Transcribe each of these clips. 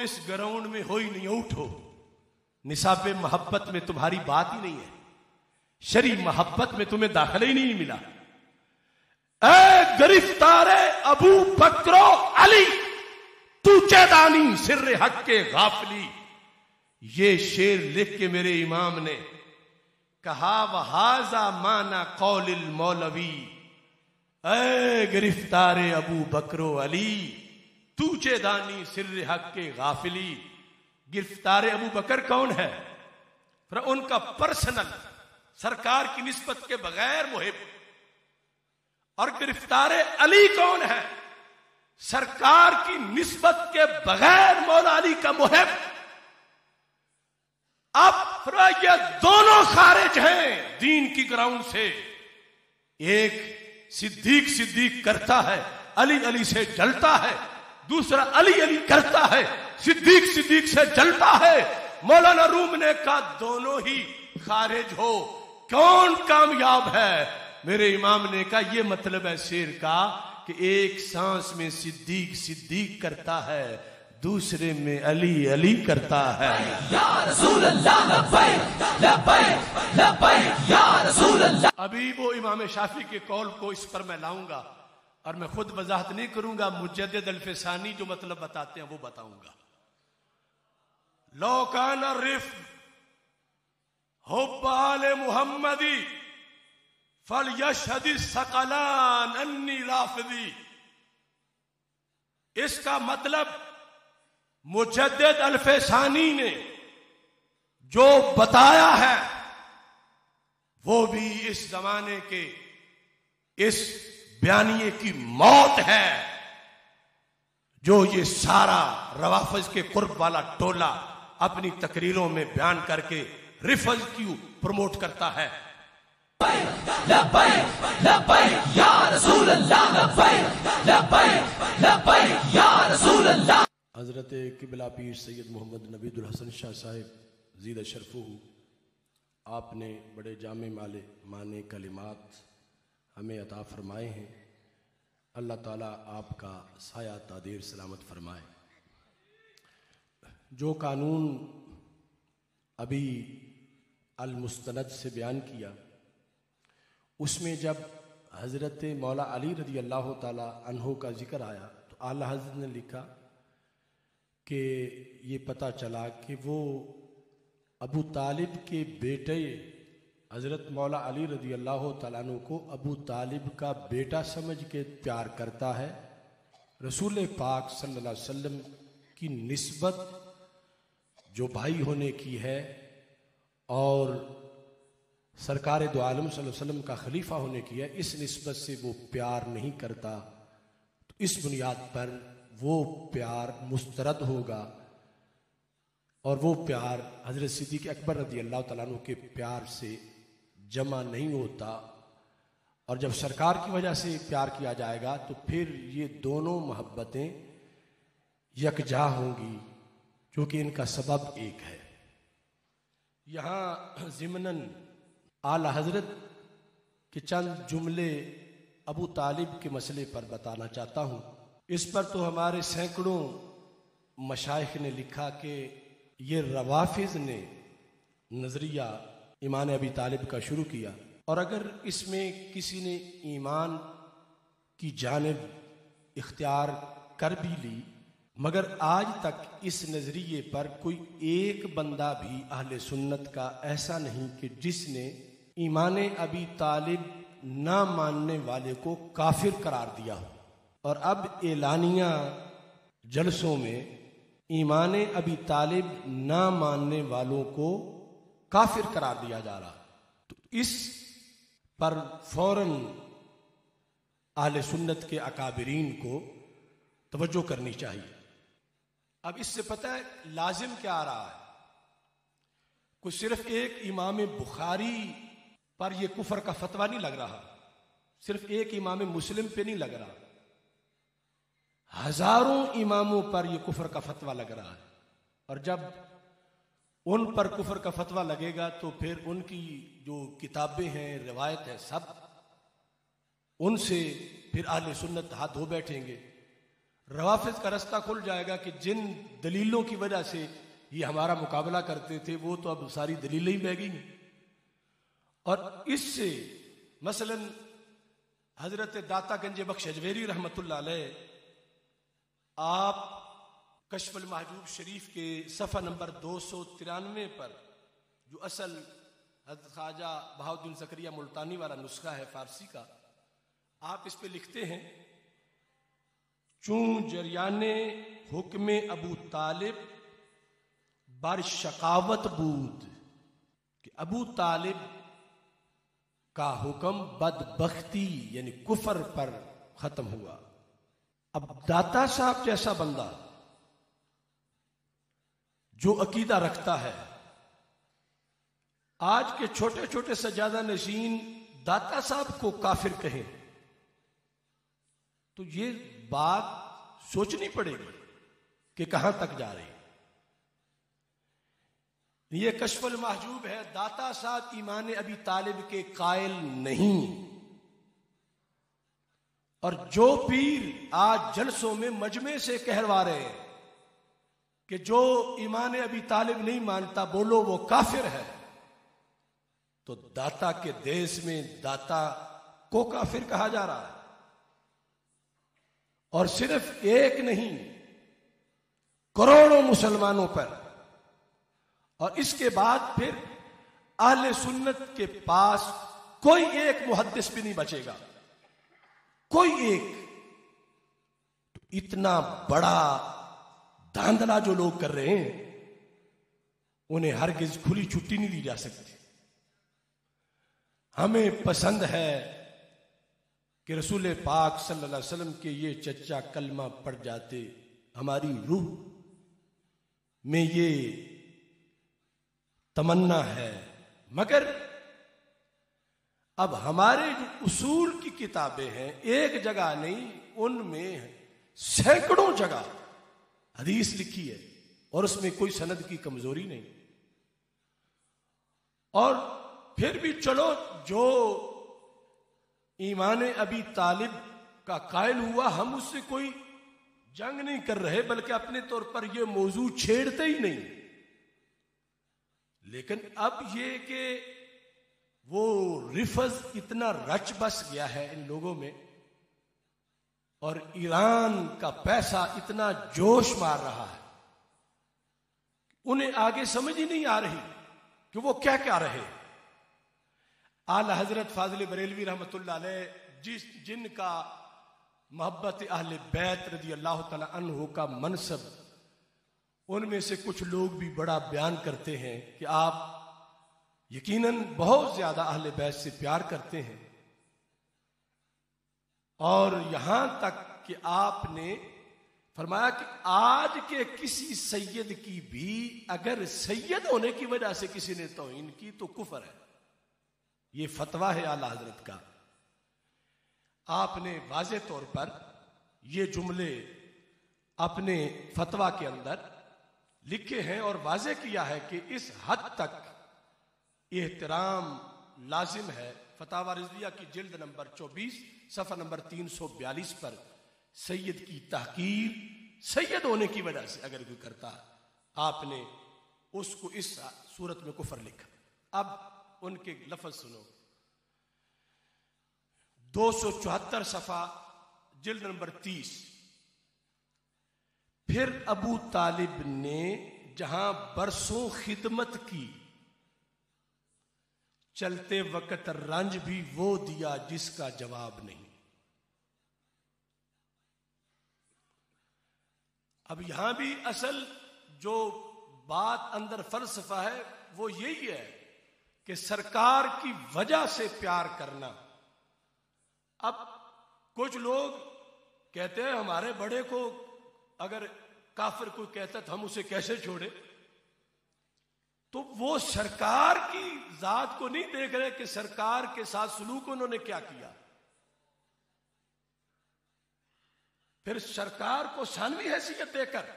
इस ग्राउंड में हो ही नहीं, उठो। निसाबे मोहब्बत में तुम्हारी बात ही नहीं है, शरी मोहब्बत में तुम्हें दाखिला ही नहीं मिला। ए गिरफ्तारे अबू बकरो अली, तू चेदानी सिर्र हक के गाफिली। ये शेर लिख के मेरे इमाम ने कहा, वहाजा माना कौलिल मौलवी। ए गिरफ्तारे अबू बकरो अली, तू चेदानी सिर्र हक के गाफिली। गिरफ्तार अबू बकर कौन है? फिर उनका पर्सनल, सरकार की निस्बत के बगैर मुहिब। और गिरफ्तार अली कौन है? सरकार की निस्बत के बगैर मौला अली का मुहिब। अब फिर ये दोनों खारिज हैं दीन की ग्राउंड से। एक सिद्दीक सिद्दीक करता है, अली अली से जलता है। दूसरा अली अली करता है, सिद्दीक सिद्दीक से जलता है। मौलाना रूम ने कहा दोनों ही खारिज हो, कौन कामयाब है? मेरे इमाम ने कहा ये मतलब है शेर का कि एक सांस में सिद्दीक सिद्दीक करता है, दूसरे में अली अली करता है। या रसूल अल्लाह लब्बैक लब्बैक लब्बैक या रसूल अल्लाह। अभी वो इमाम शाफी के कौल को इस पर मैं लाऊंगा और मैं खुद वजाहत नहीं करूंगा, मुजद्दिद अल्फसानी जो मतलब बताते हैं वो बताऊंगा। लौकान रिफ हुब्बाल मुहम्मदी फल यशहदी सकलान अन्नी राफिदी। इसका मतलब मुजद्दिद अल्फसानी ने जो बताया है वो भी इस जमाने के इस बयानिए की मौत है, जो ये सारा रवाफज के कुर्ब वाला टोला अपनी तकरीरों में बयान करके रिफज की प्रमोट करता है। हजरत किबला पीर सैयद मोहम्मद नबीदुल हसन शाह साहिब ज़ीद शरफुहू, आपने बड़े जामे माले माने कलिमात हमें अता फरमाए हैं। अल्लाह ताला आपका साया तादीर सलामत फरमाए। जो कानून अभी अल मुस्तनद से बयान किया, उसमें जब हज़रत मौला अली रज़ी अल्लाह ताला अन्हु का जिक्र आया तो आला हज़रत ने लिखा कि ये पता चला कि वो अबू तालिब के बेटे हज़रत मौला अली रज़ी अल्लाह ताला अन्हु को अबू तालिब का बेटा समझ के प्यार करता है। रसूल पाक सल्लल्लाहु अलैहि वसल्लम की निस्बत जो भाई होने की है और सरकार दो आलम सल्लल्लाहु अलैहि वसल्लम का खलीफा होने की है, इस निस्बत से वो प्यार नहीं करता। तो इस बुनियाद पर वो प्यार मुस्तरद होगा और वो प्यार हज़रत सिद्दीक़ अकबर रज़ी अल्लाह तआला अन्हु के प्यार से जमा नहीं होता। और जब सरकार की वजह से प्यार किया जाएगा तो फिर ये दोनों मोहब्बतें यकजा होंगी, क्योंकि इनका सबब एक है। यहाँ ज़िमनन आला हज़रत के चंद जुमले अबू तालिब के मसले पर बताना चाहता हूँ। इस पर तो हमारे सैकड़ों मशाइख ने लिखा कि ये रवाफिज ने नज़रिया ईमान अबी तालिब का शुरू किया, और अगर इसमें किसी ने ईमान की जानिब इख्तियार कर भी ली, मगर आज तक इस नज़रिए पर कोई एक बंदा भी अहले सुन्नत का ऐसा नहीं कि जिसने ईमान अबी तालिब ना मानने वाले को काफिर करार दिया हो। और अब एलानिया जलसों में ईमान अबी तालिब ना मानने वालों को काफिर करार दिया जा रहा, तो इस पर फौरन अहले सुन्नत के अकाबिरीन को तवज्जो करनी चाहिए। अब इससे पता है लाजिम क्या आ रहा है, कोई सिर्फ एक इमाम बुखारी पर यह कुफर का फतवा नहीं लग रहा, सिर्फ एक इमाम मुस्लिम पे नहीं लग रहा, हजारों इमामों पर यह कुफर का फतवा लग रहा है। और जब उन पर कुफर का फतवा लगेगा तो फिर उनकी जो किताबें हैं, रिवायत है, सब उनसे फिर अहले सुन्नत हाथ धो बैठेंगे। रवाफिज का रास्ता खुल जाएगा कि जिन दलीलों की वजह से ये हमारा मुकाबला करते थे वो तो अब सारी दलीलें ही बह गई। और इससे मसलन हजरत दाता गंज बख्श अजमेरी रहमतुल्लाह अलैह, आप कश्फुल महजूब शरीफ के सफ़ा नंबर 293 पर जो असल हज़रत ख्वाजा बहाउद्दीन ज़करिया मुल्तानी वाला नुस्खा है फारसी का, आप इस पे लिखते हैं, चूं जरियाने हुक्म अबू तालिब बर शकावत बूद, कि अबू तालिब का हुक्म बदबख्ती यानी कुफर पर खत्म हुआ। अब दाता साहब जैसा बंदा जो अकीदा रखता है, आज के छोटे छोटे सज्जादा नशीन दाता साहब को काफिर कहें तो ये बात सोचनी पड़ेगी कि कहां तक जा रही। ये कश्फुल महजूब है, दाता साहब ईमान अबी तालिब के कायल नहीं। और जो पीर आज जलसों में मजमे से कहलवा रहे हैं कि जो ईमान अबी तालिब नहीं मानता बोलो वो काफिर है, तो दाता के देश में दाता को काफिर कहा जा रहा है। और सिर्फ एक नहीं, करोड़ों मुसलमानों पर। और इसके बाद फिर अहले सुन्नत के पास कोई एक मुहद्दिस भी नहीं बचेगा, कोई एक। तो इतना बड़ा धांधला जो लोग कर रहे हैं, उन्हें हरगिज खुली छुट्टी नहीं दी जा सकती। हमें पसंद है कि रसूल पाक सल्लल्लाहु अलैहि वसल्लम के ये चच्चा कलमा पढ़ जाते, हमारी रूह में ये तमन्ना है। मगर अब हमारे जो उसूल की किताबें हैं, एक जगह नहीं, उनमें सैकड़ों जगह हदीस लिखी है और उसमें कोई सनद की कमजोरी नहीं। और फिर भी चलो, जो ईमान अबी तालिब का कायल हुआ, हम उससे कोई जंग नहीं कर रहे, बल्कि अपने तौर पर यह मौजू छेड़ते ही नहीं। लेकिन अब ये कि वो रिफज इतना रच बस गया है इन लोगों में, और ईरान का पैसा इतना जोश मार रहा है, उन्हें आगे समझ ही नहीं आ रही कि वो क्या क्या रहे। आला हजरत फाजिल बरेलवी रहमतुल्लाह अलैह, जिनका मोहब्बत अहले बैत रजी अल्लाह तआला अन्हु का मनसब, उनमें से कुछ लोग भी बड़ा बयान करते हैं कि आप यकीनन बहुत ज्यादा अहले बैत से प्यार करते हैं। और यहां तक कि आपने फरमाया कि आज के किसी सैयद की भी अगर सैयद होने की वजह से किसी ने तौहीन की तो कुफर है। ये फतवा है आला हजरत का। आपने वाज़े तौर पर ये जुमले अपने फतवा के अंदर लिखे हैं और वाज़े किया है कि इस हद तक एहतराम लाजिम है। फतावा रिजविया की जिल्द नंबर 24 सफ़ा नंबर 342 पर सैयद की तहकीर सैयद होने की वजह से अगर कोई करता है, आपने उसको इस सूरत में कुफर लिखा। अब उनके लफ्ज सुनो। 274 सफ़ा जिल्द नंबर 30। फिर अबू तालिब ने जहां बरसों खिदमत की, चलते वक्त रंज भी वो दिया जिसका जवाब नहीं। अब यहां भी असल जो बात अंदर फलसफा है वो यही है कि सरकार की वजह से प्यार करना। अब कुछ लोग कहते हैं हमारे बड़े को अगर काफिर कोई कहता तो हम उसे कैसे छोड़े, तो वो सरकार की जात को नहीं देख रहे कि सरकार के साथ सलूक उन्होंने क्या किया। फिर सरकार को सानवी हैसियत देकर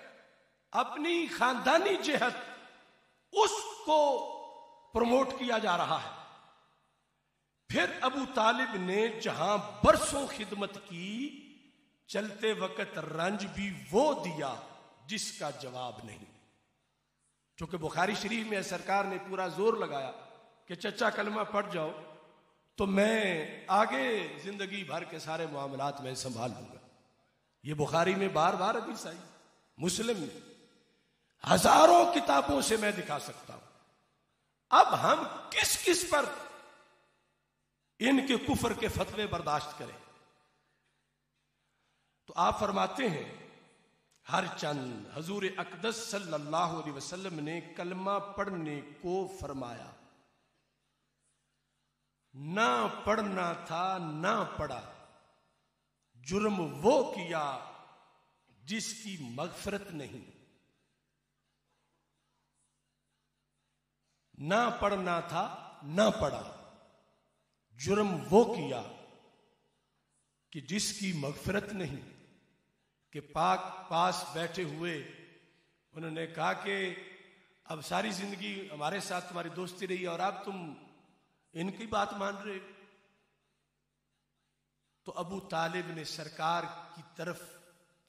अपनी खानदानी जेहत उसको प्रमोट किया जा रहा है। फिर अबू तालिब ने जहां बरसों खिदमत की, चलते वक्त रंज भी वो दिया जिसका जवाब नहीं। चूंकि बुखारी शरीफ में सरकार ने पूरा जोर लगाया कि चचा कलमा पढ़ जाओ तो मैं आगे जिंदगी भर के सारे मामलात में संभाल लूंगा। ये बुखारी में बार बार हदीस आई, मुस्लिम में हजारों किताबों से मैं दिखा सकता हूं। अब हम किस किस पर इनके कुफर के फतवे बर्दाश्त करें? तो आप फरमाते हैं हर चंद हजूर अकदस सल्लल्लाहु अलैहि वसल्लम ने कलमा पढ़ने को फरमाया, ना पढ़ना था ना पढ़ा, जुर्म वो किया जिसकी मगफरत नहीं। ना पढ़ना था ना पढ़ा, जुर्म वो किया कि जिसकी मगफरत नहीं। कि पास बैठे हुए उन्होंने कहा कि अब सारी जिंदगी हमारे साथ तुम्हारी दोस्ती रही और अब तुम इनकी बात मान रहे। तो अबू तालिब ने सरकार की तरफ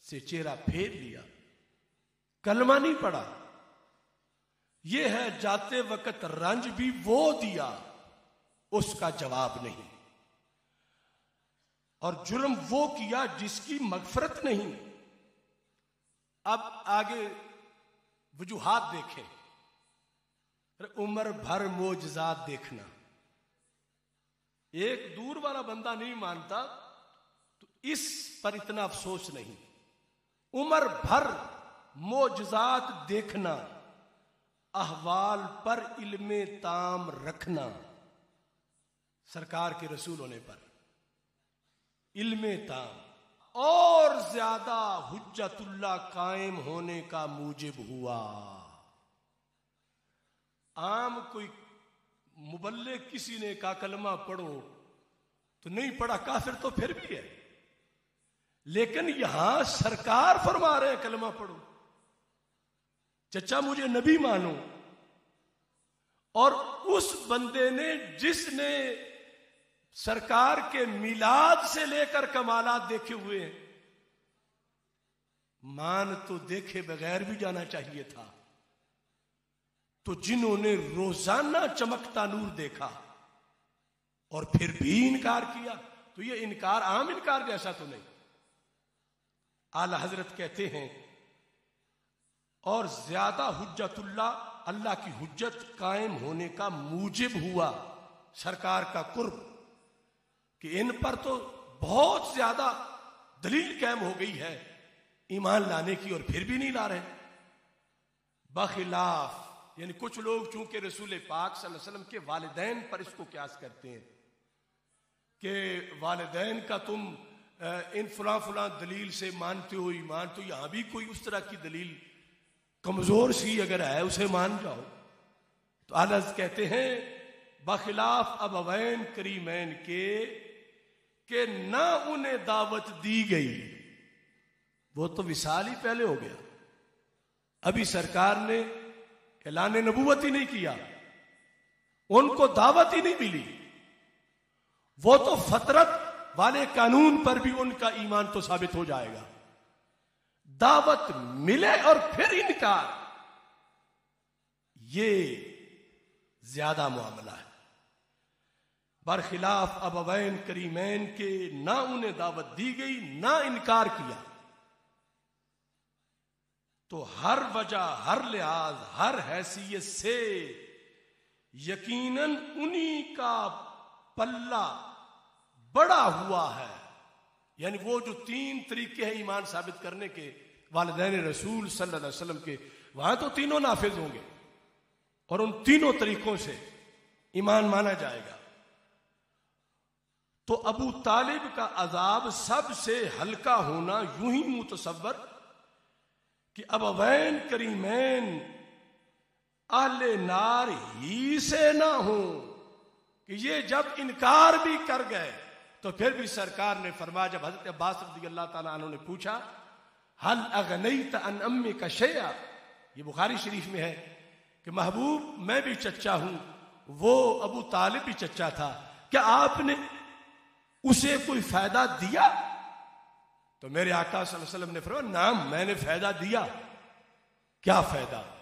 से चेहरा फेर लिया, कलमा नहीं पढ़ा। यह है जाते वक्त रंज भी वो दिया उसका जवाब नहीं, और जुर्म वो किया जिसकी मगफरत नहीं। अब आगे वजूहात देखें, उम्र भर मोजज़ात देखना। एक दूर वाला बंदा नहीं मानता तो इस पर इतना अफसोस नहीं। उम्र भर मोजज़ात देखना, अहवाल पर इल्मे ताम रखना, सरकार के रसूल होने पर इल्मे ताम और ज्यादा हुज्जतुल्लाह कायम होने का मूजिब हुआ। आम कोई मुबल्ले किसी ने कहा कलमा पढ़ो तो नहीं पढ़ा, काफिर तो फिर भी है, लेकिन यहां सरकार फरमा रहे हैं कलमा पढ़ो। चचा मुझे नबी मानो, और उस बंदे ने जिसने सरकार के मिलाद से लेकर कमालात देखे हुए हैं, मान तो देखे बगैर भी जाना चाहिए था। तो जिन्होंने रोजाना चमकता नूर देखा और फिर भी इनकार किया, तो ये इनकार आम इनकार जैसा तो नहीं। आला हजरत कहते हैं और ज्यादा हुज्जतुल्लाह, अल्लाह की हुज्जत कायम होने का मूजिब हुआ सरकार का कुर्ब, कि इन पर तो बहुत ज्यादा दलील कायम हो गई है ईमान लाने की, और फिर भी नहीं ला रहे। बखिलाफ यानी कुछ लोग चूंकि रसूल पाक सल्लल्लाहु अलैहि वसल्लम के वालिदैन पर इसको क्यास करते हैं कि वालिदैन का तुम इन फलां फलां दलील से मानते हो ईमान, तो यहां भी कोई उस तरह की दलील कमजोर सी अगर है उसे मान जाओ। तो आला कहते हैं बखिलाफ अबवैन करीमैन के ना उन्हें दावत दी गई, वो तो विसाल ही पहले हो गया, अभी सरकार ने ऐलान नबूवत ही नहीं किया, उनको दावत ही नहीं मिली। वो तो फतरत वाले कानून पर भी उनका ईमान तो साबित हो जाएगा। दावत मिले और फिर इनकार, ये ज्यादा मामला है। बरखिलाफ अबवैन करीमैन के ना उन्हें दावत दी गई ना इनकार किया, तो हर वजह, हर लिहाज, हर हैसियत से यकीनन उन्हीं का पल्ला बड़ा हुआ है। यानी वो जो तीन तरीके हैं ईमान साबित करने के वालिदैन रसूल सल्लल्लाहु अलैहि वसल्लम के, वहां तो तीनों नाफिज होंगे और उन तीनों तरीकों से ईमान माना जाएगा। तो अबू तालिब का अजाब सबसे हल्का होना यूं ही मुतसव्वर कि अबवैन करीमैन अहले नार ही से ना हो, कि ये जब इनकार भी कर गए तो फिर भी सरकार ने फरमाया, जब हजरत अब्बास रज़ियल्लाहु ताला अन्हु ने पूछा हल अगनैत अन अम्मिका शैआ, ये बुखारी शरीफ में है कि महबूब मैं भी चच्चा हूं, वो अबू तालिब भी चच्चा था, क्या आपने उसे कोई फायदा दिया? तो तो मेरे आका सल्लल्लाहु अलैहि वसल्लम ने फरमाया नाम, मैंने फायदा दिया। क्या फायदा?